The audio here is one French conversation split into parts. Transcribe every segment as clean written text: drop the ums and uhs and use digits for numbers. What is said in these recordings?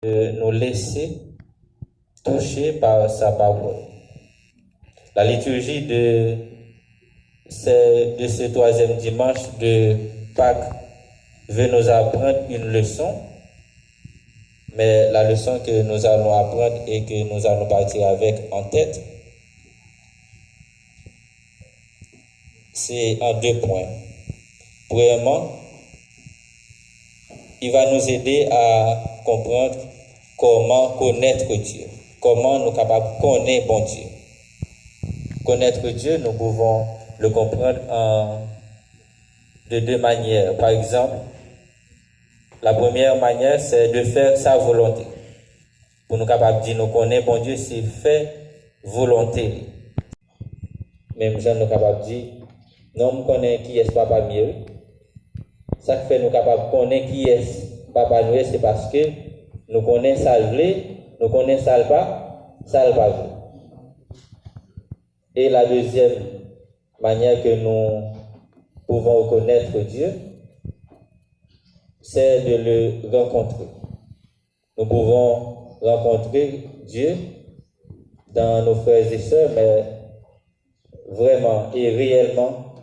de nous laisser toucher par sa parole. La liturgie de ce troisième dimanche de Pâques veut nous apprendre une leçon, mais la leçon que nous allons apprendre et que nous allons partir avec en tête, c'est en 2 points. Premièrement, il va nous aider à comprendre comment connaître Dieu, comment nous sommes capables de connaître bon Dieu. Connaître Dieu, nous pouvons le comprendre de 2 manières. Par exemple, la première manière, c'est de faire sa volonté. Pour nous capables de dire nous connaissons bon Dieu, c'est faire volonté. Même gens nous capables de dire non, nous connaissons qui est Papa mieux. Ça fait nous capables de connaître qui est Papa nous, c'est parce que nous connaissons ça nous connaissons ça pas. Et la deuxième manière que nous pouvons reconnaître Dieu, c'est de le rencontrer. Nous pouvons rencontrer Dieu dans nos frères et sœurs, mais vraiment et réellement,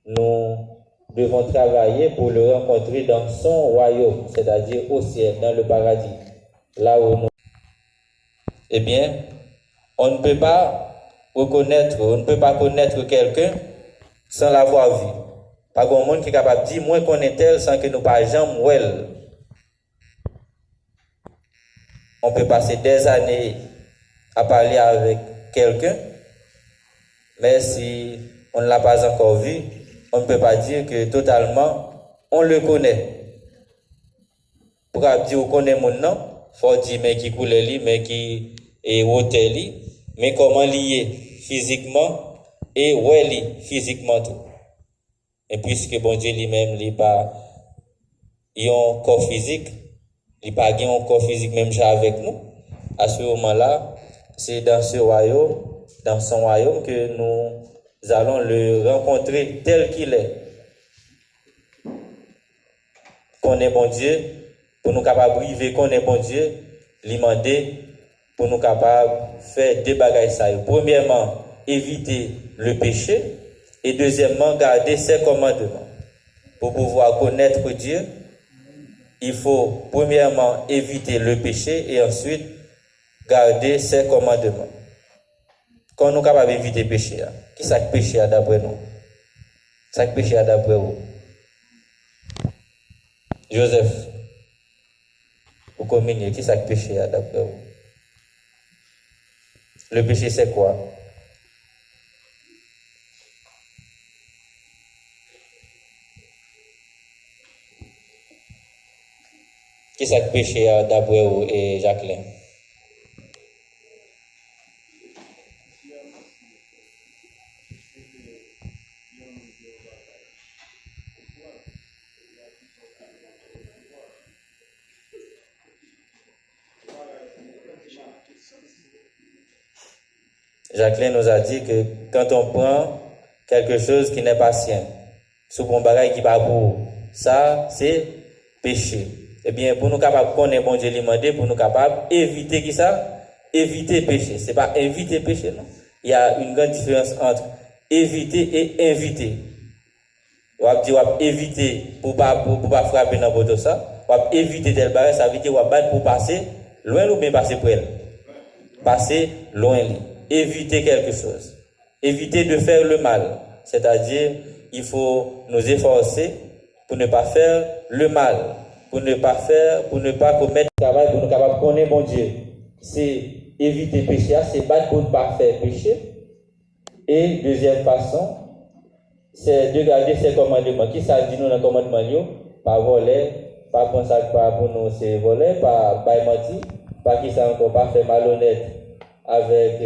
nous devons travailler pour le rencontrer dans son royaume, c'est-à-dire au ciel, dans le paradis, là où nous... Eh bien, on ne peut pas connaître quelqu'un sans l'avoir vu. Pas grand monde qui est capable de dire, moi, je connais tel sans que nous ne jamais voir. On peut passer des années à parler avec quelqu'un, mais si on ne l'a pas encore vu, on ne peut pas dire que totalement on le connaît. Pour dire on connaît mon nom, il faut dire mais qui coule lui, mais qui est hôtel lui, mais comment lié physiquement et où est physiquement tout. Et puisque bon Dieu lui-même n'est pas un corps physique, il n'a pas un corps physique même avec nous, à ce moment-là, c'est dans ce royaume, dans son royaume que nous allons le rencontrer tel qu'il est. Qu'on est bon Dieu, pour nous capables de vivre qu'on est bon Dieu, lui demander pour nous capables de faire 2 bagages. Premièrement, éviter le péché et deuxièmement, garder ses commandements. Pour pouvoir connaître Dieu, il faut premièrement éviter le péché et ensuite garder ses commandements. Quand nous sommes capables d'éviter le péché, qui est le péché d'après nous? C'est le péché d'après vous? Joseph, vous communiez, qui est le péché d'après vous? Le péché, c'est quoi? Qui est le péché d'après vous et Jacqueline? Jacqueline nous a dit que quand on prend quelque chose qui n'est pas sien, sous un bagage qui n'est pas pour, ça c'est péché. Eh bien, pour nous capables de connaître bon Dieu, demander pour nous capables d'éviter qui ça? Éviter péché. C'est pas éviter péché, non. Il y a une grande différence entre éviter et inviter. On va dire éviter pour pas frapper dans votre ça. On va éviter tel bagage, ça veut dire on va battre pour passer loin ou bien passer pour elle. Passer loin. Éviter quelque chose. Éviter de faire le mal. C'est-à-dire, il faut nous efforcer pour ne pas faire le mal. Pour ne pas commettre le travail pour nous capables de connaître bon Dieu. C'est éviter le péché, c'est battre pour ne pas faire péché. Et deuxième façon, c'est de garder ses commandements. Qui ça dit nous dans le commandement? Pas voler, pas penser pas pour nous c'est voler, pas mentir, pas qui ça encore, pas faire malhonnête avec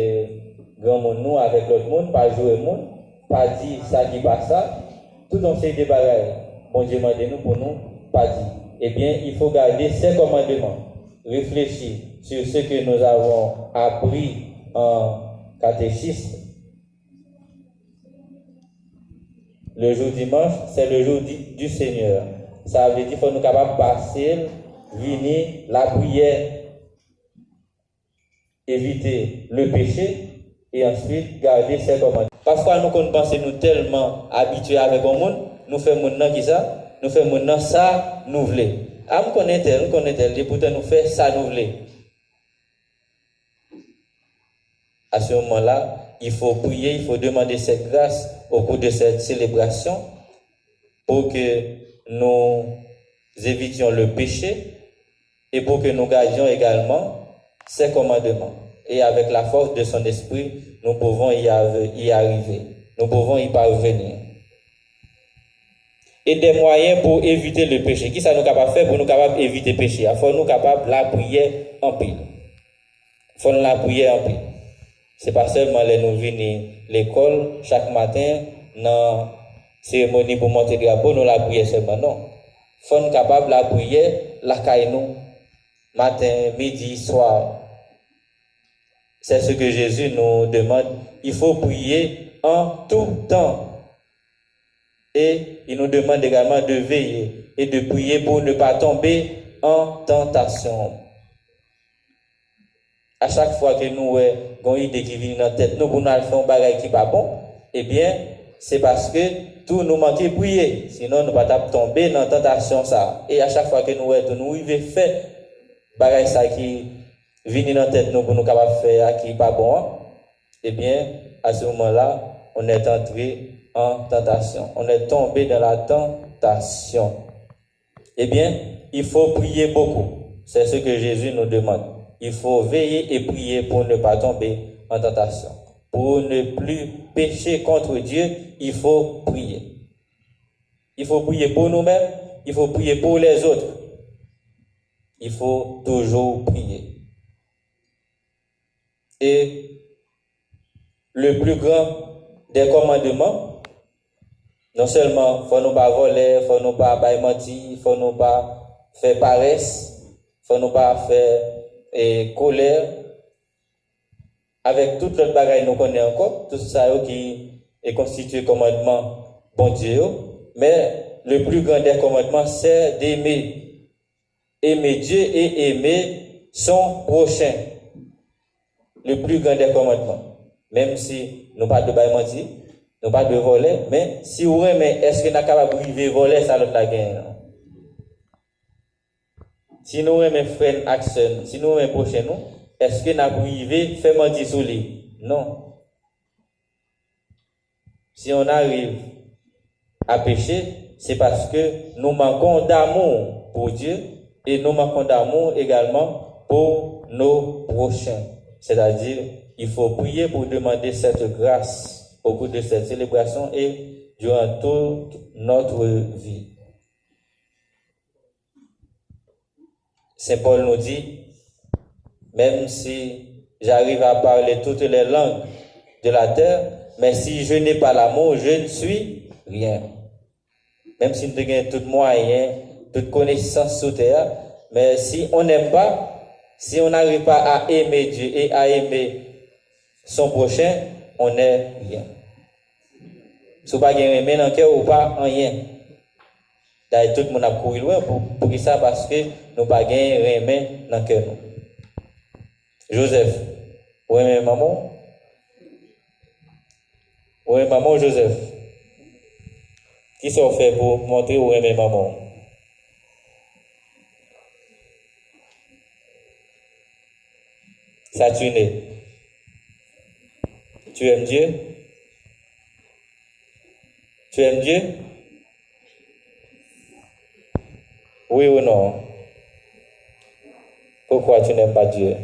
grand monde nous, avec l'autre monde, pas jouer monde, pas dire ça qui passe ça. Tout dans ces bagages, bon Dieu m'a nous pour nous, pas dire. Eh bien, il faut garder ses commandements, réfléchir sur ce que nous avons appris en catéchisme. Le jour dimanche, c'est le jour du Seigneur. Ça veut dire qu'il faut nous capables de passer, venir, la prière éviter le péché et ensuite garder ses commandements. Parfois, nous pensons nous tellement habitués avec le monde, nous faisons maintenant qui ça, nous faisons maintenant ça, nous voulons. Ah, nous connaissons tel, et pourtant nous faisons ça, nous voulons. À ce moment-là, il faut prier, il faut demander cette grâce au cours de cette célébration pour que nous évitions le péché et pour que nous gardions également ses commandements. Et avec la force de son esprit, nous pouvons y arriver. Nous pouvons y parvenir. Et des moyens pour éviter le péché. Qui ça nous capable de faire pour nous capables d'éviter le péché? Il faut nous capables de la prier en pile. Il faut la prier en pile. C'est pas seulement les nous venir l'école chaque matin dans cérémonie pour monter le drapeau, nous la prier seulement. Non. Il faut nous capables de la prier la caille nous matin, midi, soir. C'est ce que Jésus nous demande. Il faut prier en tout temps. Et il nous demande également de veiller et de prier pour ne pas tomber en tentation. À chaque fois que nous avons une idée qui vient dans la tête, nous pour nous faire un bagage qui n'est pas bon, eh bien, c'est parce que tout nous manque de prier. Sinon, nous ne pouvons pas tomber dans la tentation. Ça. Et à chaque fois que nous devons faire bagage ça qui vient dans la tête, nous pour nous capables de faire qui n'est pas bon, eh bien, à ce moment-là, on est entré en tentation. On est tombé dans la tentation. Eh bien, il faut prier beaucoup. C'est ce que Jésus nous demande. Il faut veiller et prier pour ne pas tomber en tentation. Pour ne plus pécher contre Dieu, il faut prier. Il faut prier pour nous-mêmes, il faut prier pour les autres. Il faut toujours prier. Et le plus grand des commandements, non seulement il faut nous pas voler, il faut nous pas mentir, il faut nous pas faire paresse, il faut nous pas faire colère, avec toute l'autre bagaille nous connaissons encore, tout ça qui est constitué commandement bon Dieu, mais le plus grand des commandements c'est d'aimer. Aimer Dieu et aimer son prochain. Le plus grand des commandements. Même si nous pas de mentir, nous pas de voler, mais si vous aimez, est-ce que nous sommes capables de voler ça l'autre la gagne? Si nous aimons faire une action, si nous aimons prochain nous, est-ce que nous arrivons à faire mentir sur lui? Non. Si on arrive à pécher, c'est parce que nous manquons d'amour pour Dieu et nous manquons d'amour également pour nos prochains. C'est-à-dire, il faut prier pour demander cette grâce au cours de cette célébration et durant toute notre vie. Saint Paul nous dit, même si j'arrive à parler toutes les langues de la terre, mais si je n'ai pas l'amour, je ne suis rien. Même si nous avons tout moyen, toute connaissance sur terre, mais si on n'aime pas, si on n'arrive pas à aimer Dieu et à aimer son prochain, on n'est rien. Si vous n'avez pas aimé dans le cœur ou pas, rien. D'ailleurs, tout le monde a couru loin pour ça parce que nous n'avons pas aimé dans le cœur. Joseph, vous aimez maman? Vous aimez maman ou Joseph? Qui s'en fait pour montrer où aimez maman? Saturné. Tu aimes Dieu? Tu aimes Dieu? Oui ou non? Pourquoi tu n'aimes pas Dieu?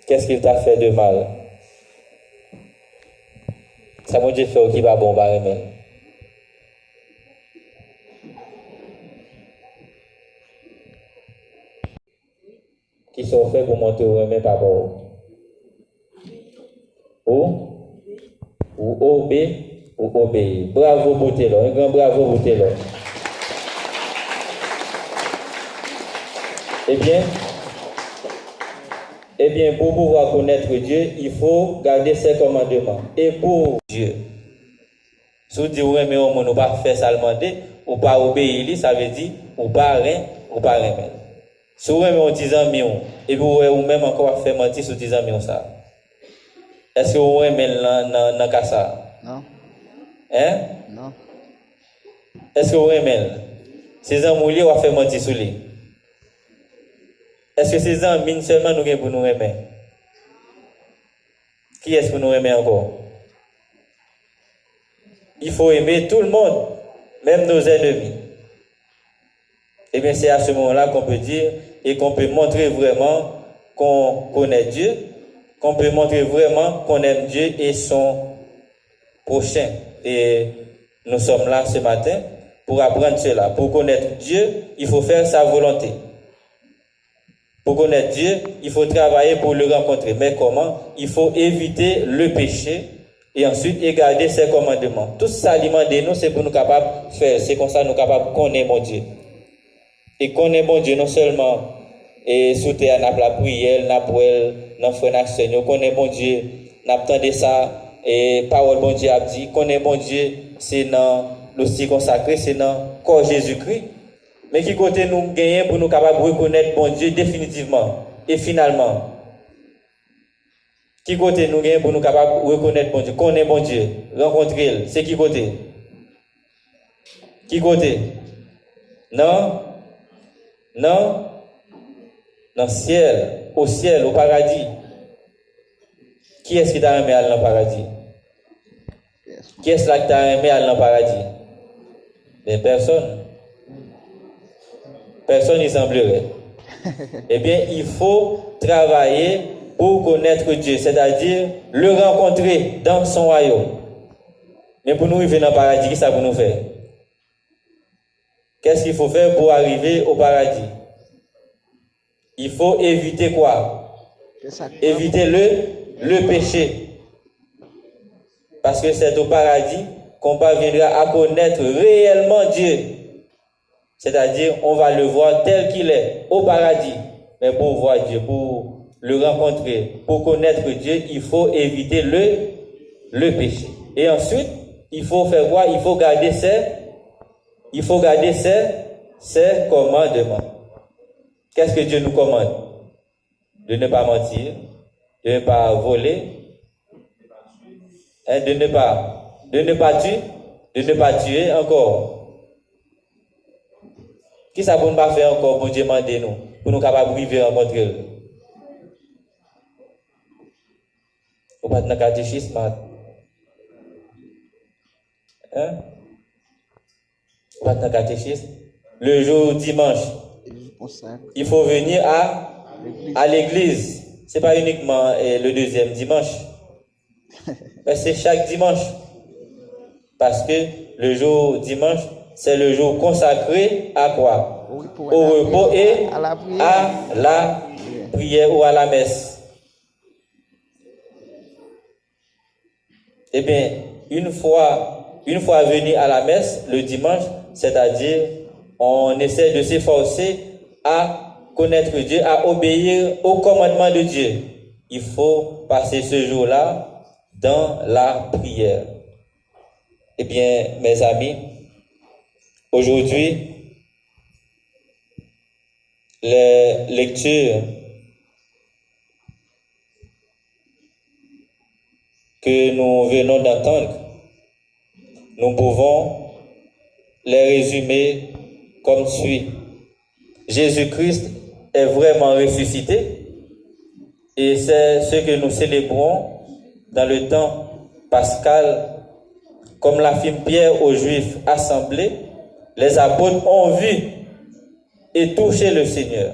Qu'est-ce qu'il t'a fait de mal? Ça m'a dit fait qui va bon même. Qui sont faits pour monter au remède par rapport ou obéir. Bravo Boutelo, un grand bravo Boutelo. Eh bien, pour pouvoir connaître Dieu, il faut garder ses commandements. Et pour Dieu, si vous dites, oui, mais on ne pas faire ça demander, ou pas obéir, ça veut dire, ou pas rien, ou pas rien. Si vous aimez un petit ami, et vous même encore faire mentir sur 10 amis, ça. Est-ce que vous aimez dans le cas ça? Non. Hein? Non. Est-ce que vous aimez? Ces amis, vous faire mentir sur lui. Est-ce que ces amis seulement nous pour nous aimer? Qui est-ce que nous aimer encore? Il faut aimer tout le monde, même nos ennemis. Et bien, c'est à ce moment-là qu'on peut dire et qu'on peut montrer vraiment qu'on connaît Dieu, qu'on peut montrer vraiment qu'on aime Dieu et son prochain. Et nous sommes là ce matin pour apprendre cela. Pour connaître Dieu, il faut faire sa volonté. Pour connaître Dieu, il faut travailler pour le rencontrer. Mais comment? Il faut éviter le péché et ensuite garder ses commandements. Tout ça, alimenter nous, c'est pour nous capables de faire. C'est comme ça nous capables de connaître mon Dieu. Et connaître mon Dieu non seulement et sous terre, n'a la prière, n'a pas dans frère Seigneur, connaître mon Dieu, n'a pas ça et parole bon Dieu a dit, connaître mon Dieu, c'est dans l'hostie consacré, c'est dans corps Jésus-Christ. Mais qui côté nous gagnons pour nous capables de reconnaître bon Dieu définitivement et finalement. Qui côté nous gagnons pour nous capables de reconnaître bon Dieu, connaître bon Dieu, rencontrer, c'est qui côté? Qui côté? Non? Non? Dans le ciel, au paradis. Qui est-ce qui t'a aimé aller dans le paradis? Qui est-ce qui t'a aimé aller dans le paradis? Mais personne. Personne n'y semblerait. Eh bien, il faut travailler pour connaître Dieu, c'est-à-dire le rencontrer dans son royaume. Mais pour nous arriver dans le paradis, qu'est-ce que ça pour nous faire? Qu'est-ce qu'il faut faire pour arriver au paradis? Il faut éviter quoi? Éviter le péché. Parce que c'est au paradis qu'on parviendra à connaître réellement Dieu. C'est-à-dire, on va le voir tel qu'il est au paradis. Mais pour voir Dieu, pour le rencontrer, pour connaître Dieu, il faut éviter le péché. Et ensuite, il faut faire quoi? Il faut garder ses commandements. Qu'est-ce que Dieu nous commande? De ne pas mentir, de ne pas voler, de ne pas tuer encore. Qui ça pour ne pas faire encore, pour Dieu demander nous, pour nous capables de vivre rencontrer? Ou pas dans le catéchisme? Hein? Ou pas dans le catéchisme? Le jour dimanche, il faut venir à l'église. Ce n'est pas uniquement le deuxième dimanche. Mais c'est chaque dimanche. Parce que le jour dimanche, c'est le jour consacré à quoi? Au repos et à la prière ou à la messe. Eh bien, une fois venu à la messe le dimanche, c'est-à-dire on essaie de s'efforcer à connaître Dieu, à obéir au commandement de Dieu. Il faut passer ce jour-là dans la prière. Eh bien, mes amis, aujourd'hui, les lectures que nous venons d'entendre, nous pouvons les résumer comme suit. Jésus-Christ est vraiment ressuscité et c'est ce que nous célébrons dans le temps pascal. Comme l'affirme Pierre aux Juifs assemblés, les apôtres ont vu et touché le Seigneur.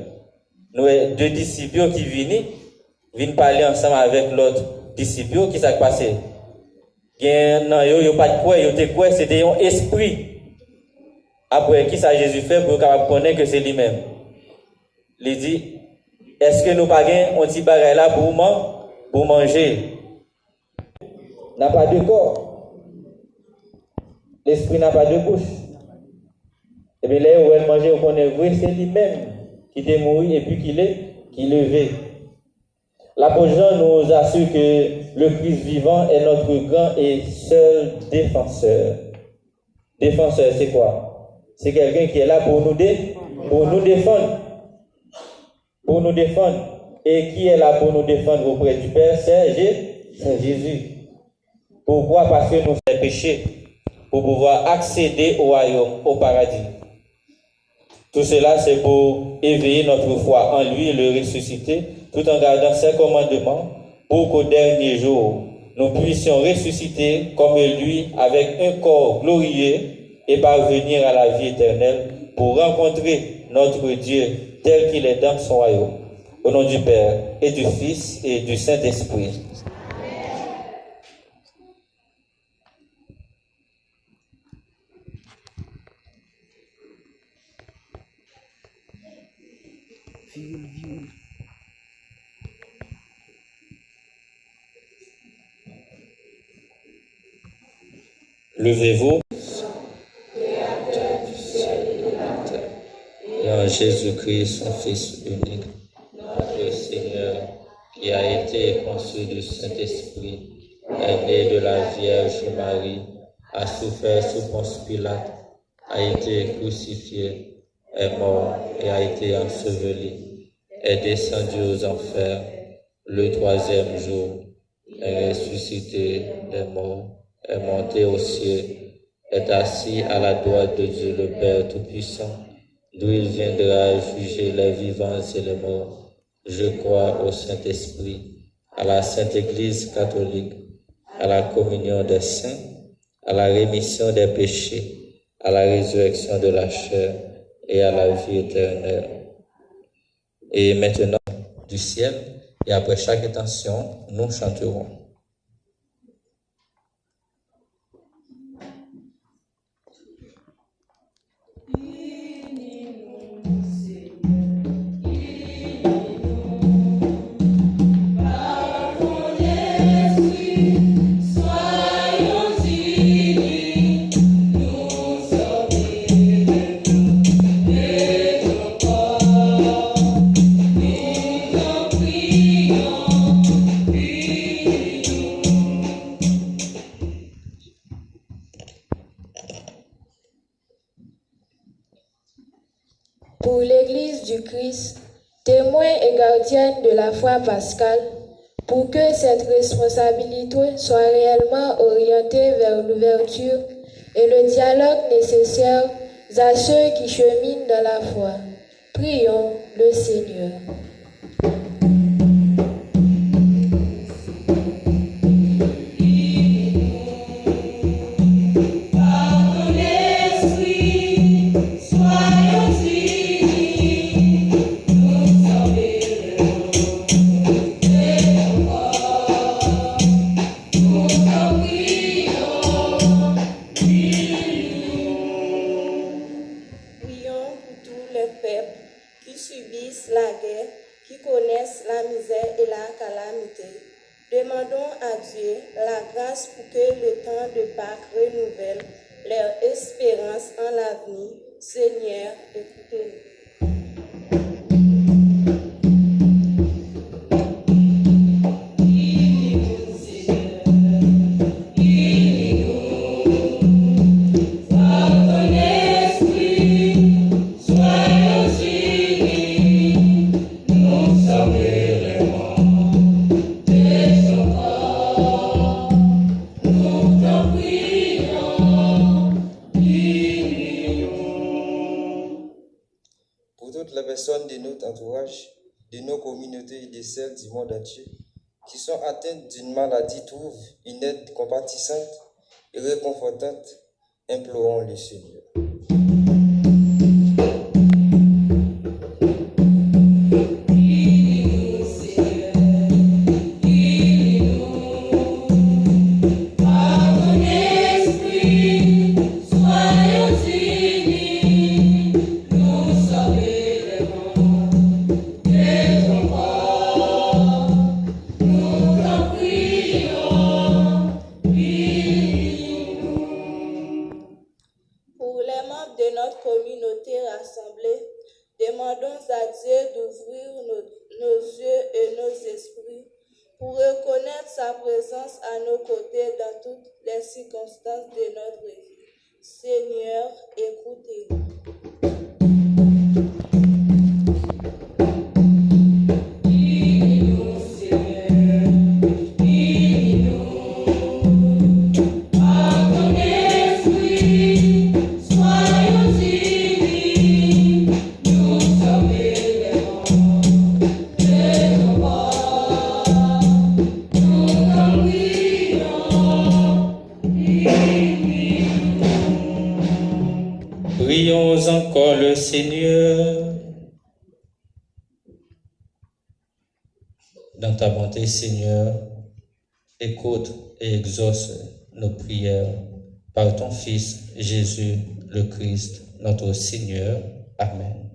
Nous, deux disciples qui viennent parler ensemble avec l'autre disciple qui s'est passé. Non, yo pas de quoi, yo te quoi, c'était un esprit. Après, qui ça Jésus fait pour qu'on connaisse que c'est lui-même? Il dit, est-ce que nous pas gain un petit bagage là pour manger? N'a pas de corps. L'esprit n'a pas de bouche. Et bien là où elle mangeait, on connaît vrai, c'est lui-même qui est mort et puis qui est levé. L'apôtre Jean nous assure que le Christ vivant est notre grand et seul défenseur. Défenseur, c'est quoi? C'est quelqu'un qui est là pour nous défendre. pour nous défendre. Et qui est là pour nous défendre auprès du Père? C'est Jésus. Pourquoi? Parce que nous sommes péchés pour pouvoir accéder au royaume, au paradis. Tout cela, c'est pour éveiller notre foi en lui et le ressusciter, tout en gardant ses commandements, pour qu'au dernier jour, nous puissions ressusciter comme lui avec un corps glorieux et parvenir à la vie éternelle pour rencontrer notre Dieu tel qu'il est dans son royaume. Au nom du Père et du Fils et du Saint-Esprit. Levez-vous. Et en Jésus-Christ, son Fils unique, notre Seigneur, qui a été conçu du Saint-Esprit, est né de la Vierge Marie, a souffert sous Ponce Pilate, a été crucifié, est mort et a été enseveli, est descendu aux enfers, le troisième jour, est ressuscité des morts, est monté au ciel, est assis à la droite de Dieu le Père Tout-Puissant, d'où il viendra juger les vivants et les morts. Je crois au Saint-Esprit, à la Sainte Église catholique, à la communion des saints, à la rémission des péchés, à la résurrection de la chair et à la vie éternelle. Et maintenant, du ciel, et après chaque intention, nous chanterons. Pour l'Église du Christ, témoin et gardienne de la foi pascale, pour que cette responsabilité soit réellement orientée vers l'ouverture et le dialogue nécessaires à ceux qui cheminent dans la foi. Prions le Seigneur. Demandons à Dieu la grâce pour que le temps de Pâques renouvelle leur espérance en l'avenir. Seigneur, écoutez-nous. De notre entourage, de nos communautés et de celles du monde entier qui sont atteintes d'une maladie trouvent une aide compatissante et réconfortante, implorons le Seigneur. Demandons à Dieu d'ouvrir nos yeux et nos esprits pour reconnaître sa présence à nos côtés dans toutes les circonstances de notre vie. Seigneur, écoutez-nous. Dans ta bonté, Seigneur, écoute et exauce nos prières par ton Fils Jésus le Christ, notre Seigneur. Amen.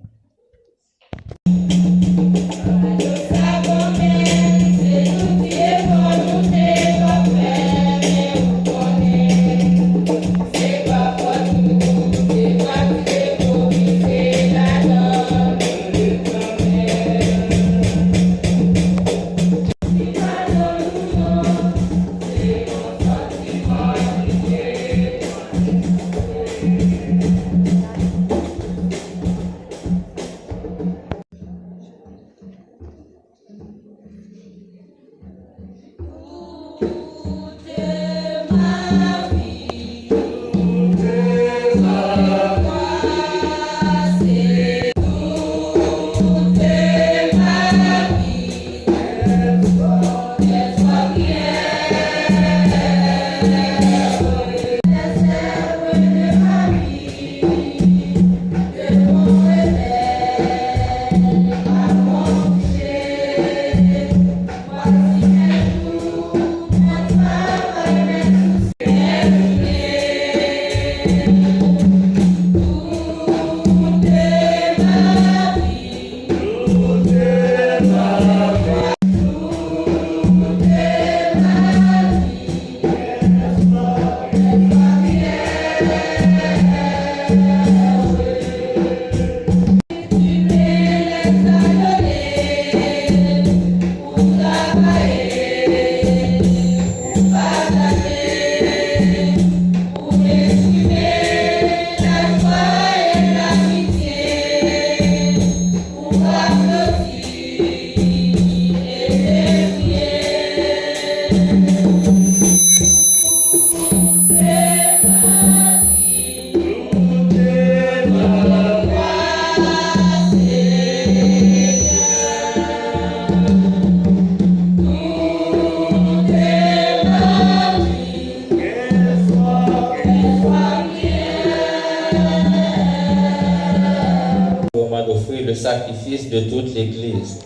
D'offrir le sacrifice de toute l'Église.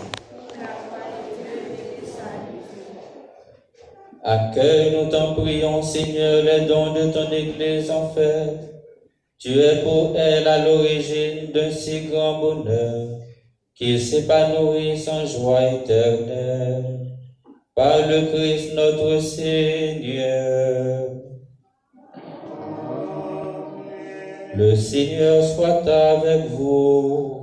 Accueille, nous t'en prions, Seigneur, les dons de ton Église en fête. Tu es pour elle à l'origine d'un si grand bonheur qu'il s'épanouisse en joie éternelle. Par le Christ notre Seigneur. Le Seigneur soit avec vous.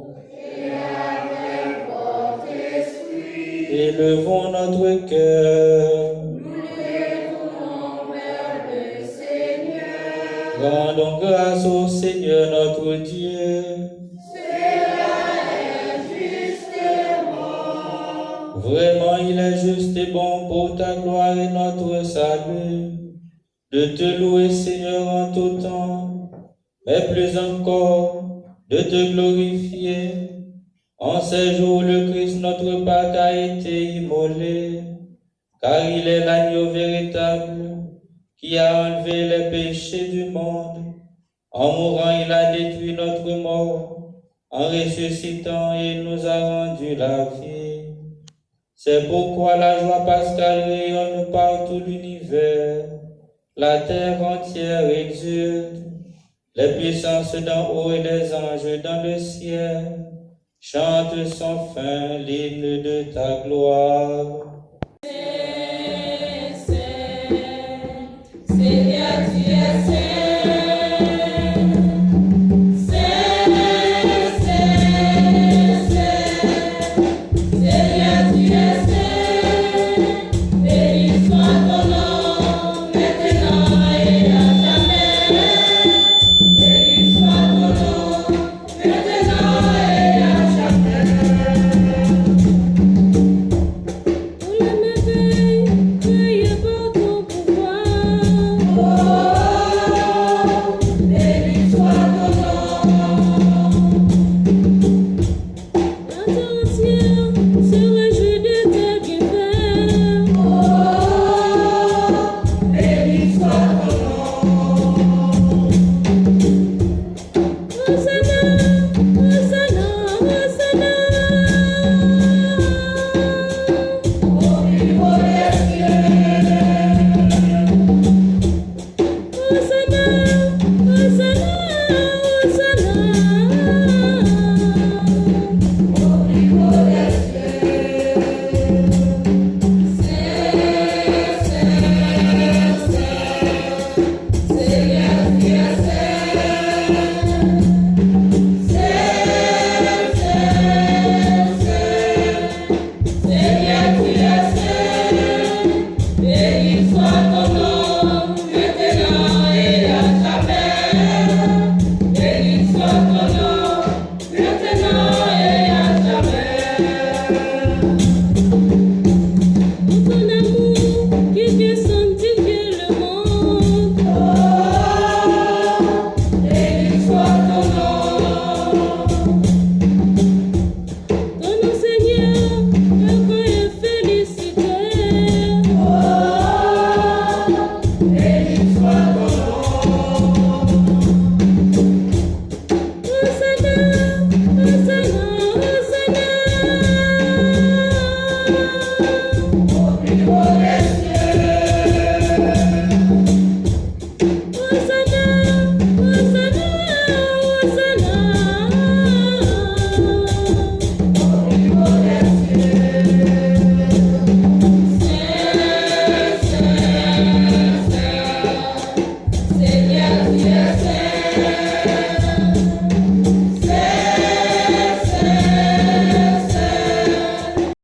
Élevons notre cœur. Nous l'élevons vers le Seigneur. Rendons grâce au Seigneur notre Dieu. Cela est juste et bon. Vraiment, il est juste et bon pour ta gloire et notre salut, de te louer, Seigneur, en tout temps, mais plus encore, de te glorifier. En ces jours, le Christ, notre Pâque, a été immolé, car il est l'agneau véritable qui a enlevé les péchés du monde. En mourant, il a détruit notre mort. En ressuscitant, il nous a rendu la vie. C'est pourquoi la joie pascale rayonne par tout l'univers. La terre entière exulte. Les puissances d'en haut et les anges dans le ciel chante sans fin l'hymne de ta gloire. Seigneur, tu es saint.